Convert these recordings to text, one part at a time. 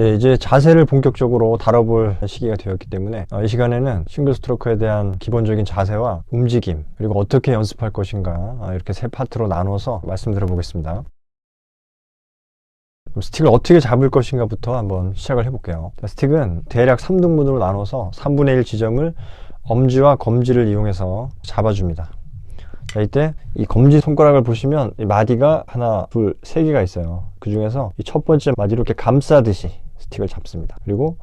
예, 이제 자세를 본격적으로 다뤄볼 시기가 되었기 때문에 이 시간에는 싱글 스트로크에 대한 기본적인 자세와 움직임, 그리고 어떻게 연습할 것인가 이렇게 세 파트로 나눠서 말씀드려 보겠습니다. 스틱을 어떻게 잡을 것인가 부터 한번 시작을 해볼게요. 스틱은 대략 3등분으로 나눠서 3분의 1 지점을 엄지와 검지를 이용해서 잡아줍니다. 자, 이때 이 검지 손가락을 보시면 이 마디가 하나, 둘, 세 개가 있어요. 그 중에서 이 첫 번째 마디로 이렇게 감싸듯이 스틱을 잡습니다. 그리고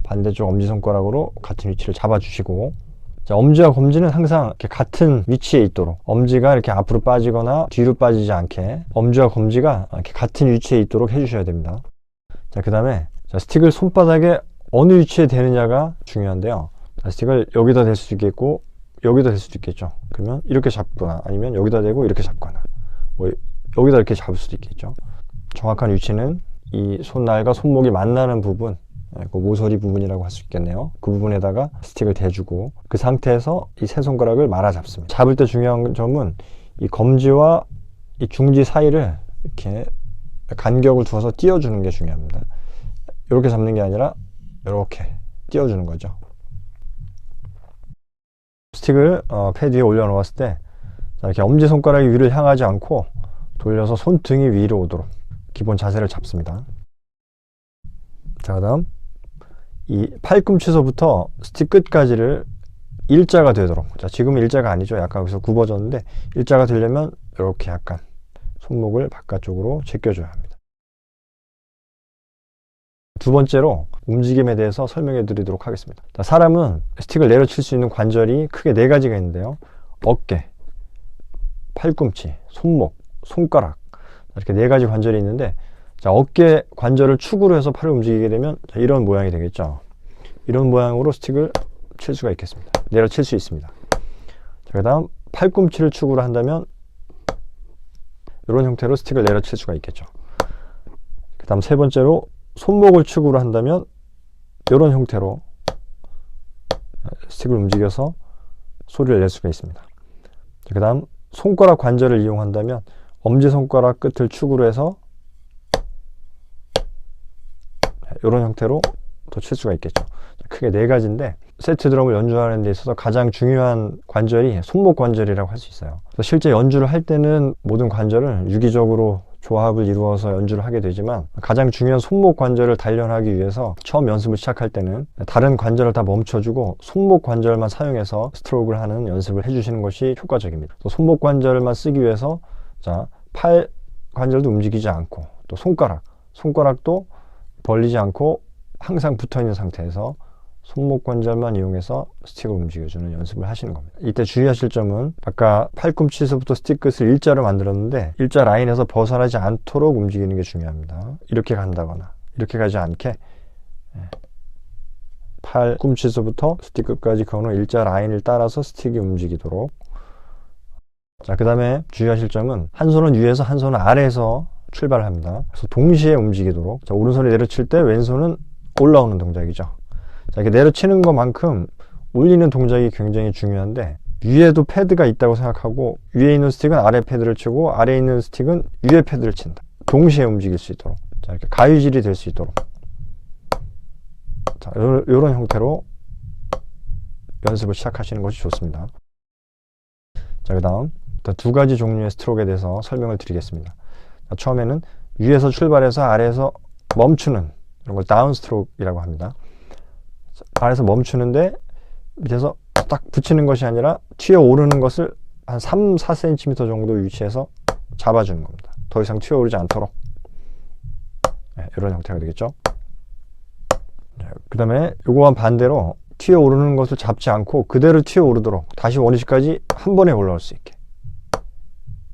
반대쪽 엄지손가락으로 같은 위치를 잡아주시고, 자, 엄지와 검지는 항상 이렇게 같은 위치에 있도록, 엄지가 이렇게 앞으로 빠지거나 뒤로 빠지지 않게 엄지와 검지가 이렇게 같은 위치에 있도록 해주셔야 됩니다. 자, 그 다음에 스틱을 손바닥에 어느 위치에 대느냐가 중요한데요. 자, 스틱을 여기다 댈 수도 있겠고 여기다 댈 수도 있겠죠. 그러면 이렇게 잡거나 아니면 여기다 대고 이렇게 잡거나 뭐 여기다 이렇게 잡을 수도 있겠죠. 정확한 위치는 이 손날과 손목이 만나는 부분, 그 모서리 부분이라고 할 수 있겠네요. 그 부분에다가 스틱을 대주고 그 상태에서 이 세 손가락을 말아 잡습니다. 잡을 때 중요한 점은 이 검지와 이 중지 사이를 이렇게 간격을 두어서 띄워주는 게 중요합니다. 이렇게 잡는 게 아니라 이렇게 띄워주는 거죠. 스틱을 패드 위에 올려놓았을 때 이렇게 엄지손가락이 위를 향하지 않고 돌려서 손등이 위로 오도록 기본 자세를 잡습니다. 자, 그 다음 이 팔꿈치서부터 스틱 끝까지를 일자가 되도록, 자, 지금은 일자가 아니죠. 약간 여기서 굽어졌는데 일자가 되려면 이렇게 약간 손목을 바깥쪽으로 제껴줘야 합니다. 두 번째로 움직임에 대해서 설명해 드리도록 하겠습니다. 자, 사람은 스틱을 내려칠 수 있는 관절이 크게 네 가지가 있는데요. 어깨, 팔꿈치, 손목, 손가락, 이렇게 네 가지 관절이 있는데, 자, 어깨 관절을 축으로 해서 팔을 움직이게 되면 자, 이런 모양이 되겠죠. 이런 모양으로 스틱을 칠 수가 있겠습니다. 내려칠 수 있습니다. 자, 그 다음 팔꿈치를 축으로 한다면 이런 형태로 스틱을 내려칠 수가 있겠죠. 그 다음 세 번째로 손목을 축으로 한다면 이런 형태로 스틱을 움직여서 소리를 낼 수가 있습니다. 그 다음 손가락 관절을 이용한다면 엄지손가락 끝을 축으로 해서 이런 형태로 더 칠 수가 있겠죠. 크게 네 가지인데 세트 드럼을 연주하는 데 있어서 가장 중요한 관절이 손목 관절이라고 할 수 있어요. 실제 연주를 할 때는 모든 관절을 유기적으로 조합을 이루어서 연주를 하게 되지만 가장 중요한 손목 관절을 단련하기 위해서 처음 연습을 시작할 때는 다른 관절을 다 멈춰주고 손목 관절만 사용해서 스트로크를 하는 연습을 해주시는 것이 효과적입니다. 또 손목 관절만 쓰기 위해서 자, 팔 관절도 움직이지 않고 또 손가락도 벌리지 않고 항상 붙어 있는 상태에서 손목 관절만 이용해서 스틱을 움직여주는 연습을 하시는 겁니다. 이때 주의하실 점은 아까 팔꿈치에서부터 스틱 끝을 일자로 만들었는데 일자 라인에서 벗어나지 않도록 움직이는 게 중요합니다. 이렇게 간다거나 이렇게 가지 않게 팔꿈치에서부터 스틱 끝까지 그어놓은 일자 라인을 따라서 스틱이 움직이도록. 자, 그 다음에 주의하실 점은 한 손은 위에서 한 손은 아래에서 출발합니다. 그래서 동시에 움직이도록. 자, 오른손이 내려칠 때 왼손은 올라오는 동작이죠. 자, 이렇게 내려치는 것만큼 올리는 동작이 굉장히 중요한데 위에도 패드가 있다고 생각하고 위에 있는 스틱은 아래 패드를 치고 아래에 있는 스틱은 위에 패드를 친다. 동시에 움직일 수 있도록. 자, 이렇게 가위질이 될 수 있도록. 자, 이런 형태로 연습을 시작하시는 것이 좋습니다. 자, 그 다음 두 가지 종류의 스트로크에 대해서 설명을 드리겠습니다. 자, 처음에는 위에서 출발해서 아래에서 멈추는 이런 걸 다운 스트로크이라고 합니다. 아래에서 멈추는데 밑에서 딱 붙이는 것이 아니라 튀어오르는 것을 한 3, 4cm 정도 위치에서 잡아주는 겁니다. 더 이상 튀어오르지 않도록. 이런 형태가 되겠죠. 그 다음에 요거와 반대로 튀어오르는 것을 잡지 않고 그대로 튀어오르도록 다시 원위치까지 한 번에 올라올 수 있게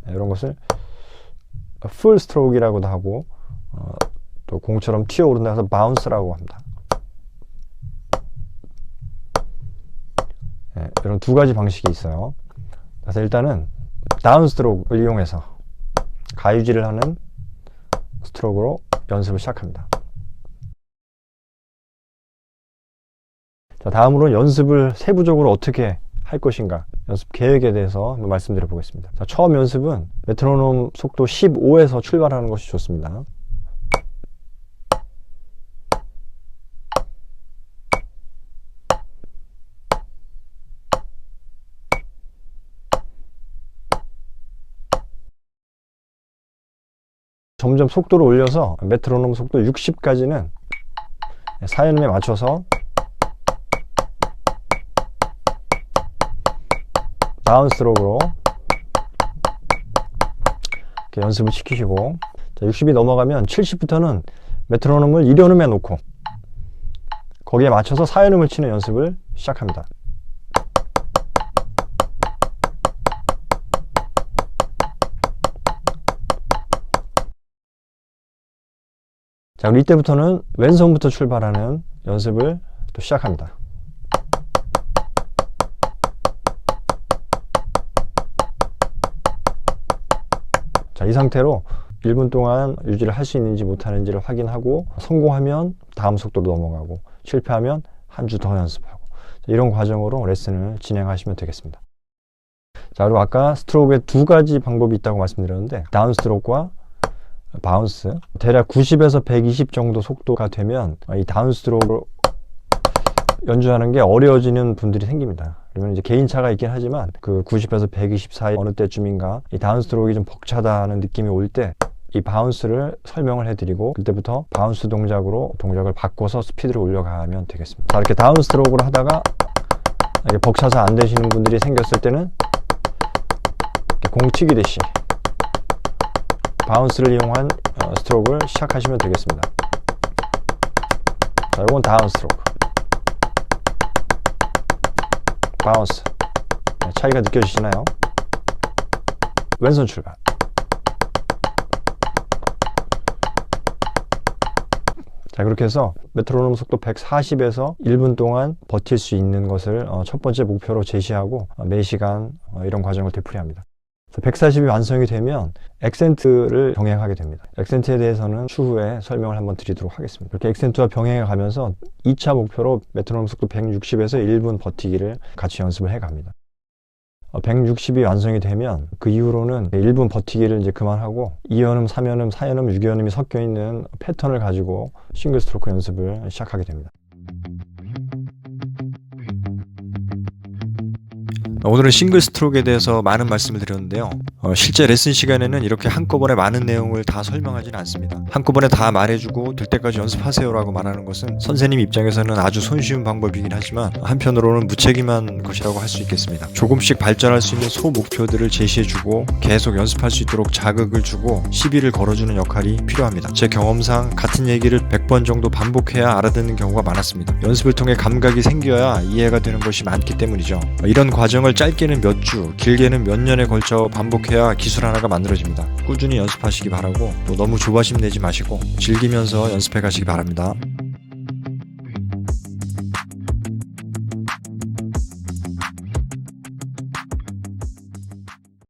이런 것을 풀 스트로크이라고도 하고 또 공처럼 튀어오른다 해서 바운스라고 합니다. 이런 두 가지 방식이 있어요. 그래서 일단은 다운 스트로크를 이용해서 가위질을 하는 스트로크로 연습을 시작합니다. 자, 다음으로 연습을 세부적으로 어떻게 할 것인가, 연습 계획에 대해서 한번 말씀드려 보겠습니다. 자, 처음 연습은 메트로놈 속도 15에서 출발하는 것이 좋습니다. 점점 속도를 올려서 메트로놈 속도 60까지는 4연음에 맞춰서 다운스트로크로 이렇게 연습을 시키시고, 자, 60이 넘어가면 70부터는 메트로놈을 1연음에 놓고 거기에 맞춰서 4연음을 치는 연습을 시작합니다. 자, 그리고 이때부터는 왼손부터 출발하는 연습을 또 시작합니다. 자, 이 상태로 1분 동안 유지를 할 수 있는지 못하는지를 확인하고, 성공하면 다음 속도로 넘어가고, 실패하면 한 주 더 연습하고, 이런 과정으로 레슨을 진행하시면 되겠습니다. 자, 그리고 아까 스트로크에 두 가지 방법이 있다고 말씀드렸는데, 다운 스트로크와 바운스, 대략 90에서 120 정도 속도가 되면 이 다운 스트로크를 연주하는 게 어려워지는 분들이 생깁니다. 그러면 이제 개인차가 있긴 하지만 그 90에서 120 사이 어느 때쯤인가 이 다운 스트로크가 좀 벅차다는 느낌이 올 때 이 바운스를 설명을 해드리고, 그때부터 바운스 동작으로 동작을 바꿔서 스피드를 올려가면 되겠습니다. 자, 이렇게 다운 스트로크를 하다가 이렇게 벅차서 안 되시는 분들이 생겼을 때는 이렇게 공 튀기듯이 바운스를 이용한 스트로크를 시작하시면 되겠습니다. 자, 이건 다운 스트로크, 바운스. 차이가 느껴지시나요? 왼손 출발. 자, 그렇게 해서 메트로놈 속도 140에서 1분 동안 버틸 수 있는 것을 첫 번째 목표로 제시하고 매시간 이런 과정을 되풀이합니다. 140이 완성이 되면 액센트를 병행하게 됩니다. 액센트에 대해서는 추후에 설명을 한번 드리도록 하겠습니다. 이렇게 액센트와 병행해 가면서 2차 목표로 메트로놈 속도 160에서 1분 버티기를 같이 연습을 해 갑니다. 160이 완성이 되면 그 이후로는 1분 버티기를 이제 그만하고 2연음, 3연음, 4연음, 6연음이 섞여 있는 패턴을 가지고 싱글 스트로크 연습을 시작하게 됩니다. 오늘은 싱글 스트로크에 대해서 많은 말씀을 드렸는데요. 실제 레슨 시간에는 이렇게 한꺼번에 많은 내용을 다 설명하지는 않습니다. 한꺼번에 다 말해주고 될 때까지 연습하세요라고 말하는 것은 선생님 입장에서는 아주 손쉬운 방법이긴 하지만 한편으로는 무책임한 것이라고 할 수 있겠습니다. 조금씩 발전할 수 있는 소목표들을 제시해주고 계속 연습할 수 있도록 자극을 주고 시비를 걸어주는 역할이 필요합니다. 제 경험상 같은 얘기를 100번 정도 반복해야 알아듣는 경우가 많았습니다. 연습을 통해 감각이 생겨야 이해가 되는 것이 많기 때문이죠. 이런 과정을 짧게는 몇 주, 길게는 몇 년에 걸쳐 반복해야 기술 하나가 만들어집니다. 꾸준히 연습하시기 바라고, 또 너무 조바심 내지 마시고 즐기면서 연습해 가시기 바랍니다.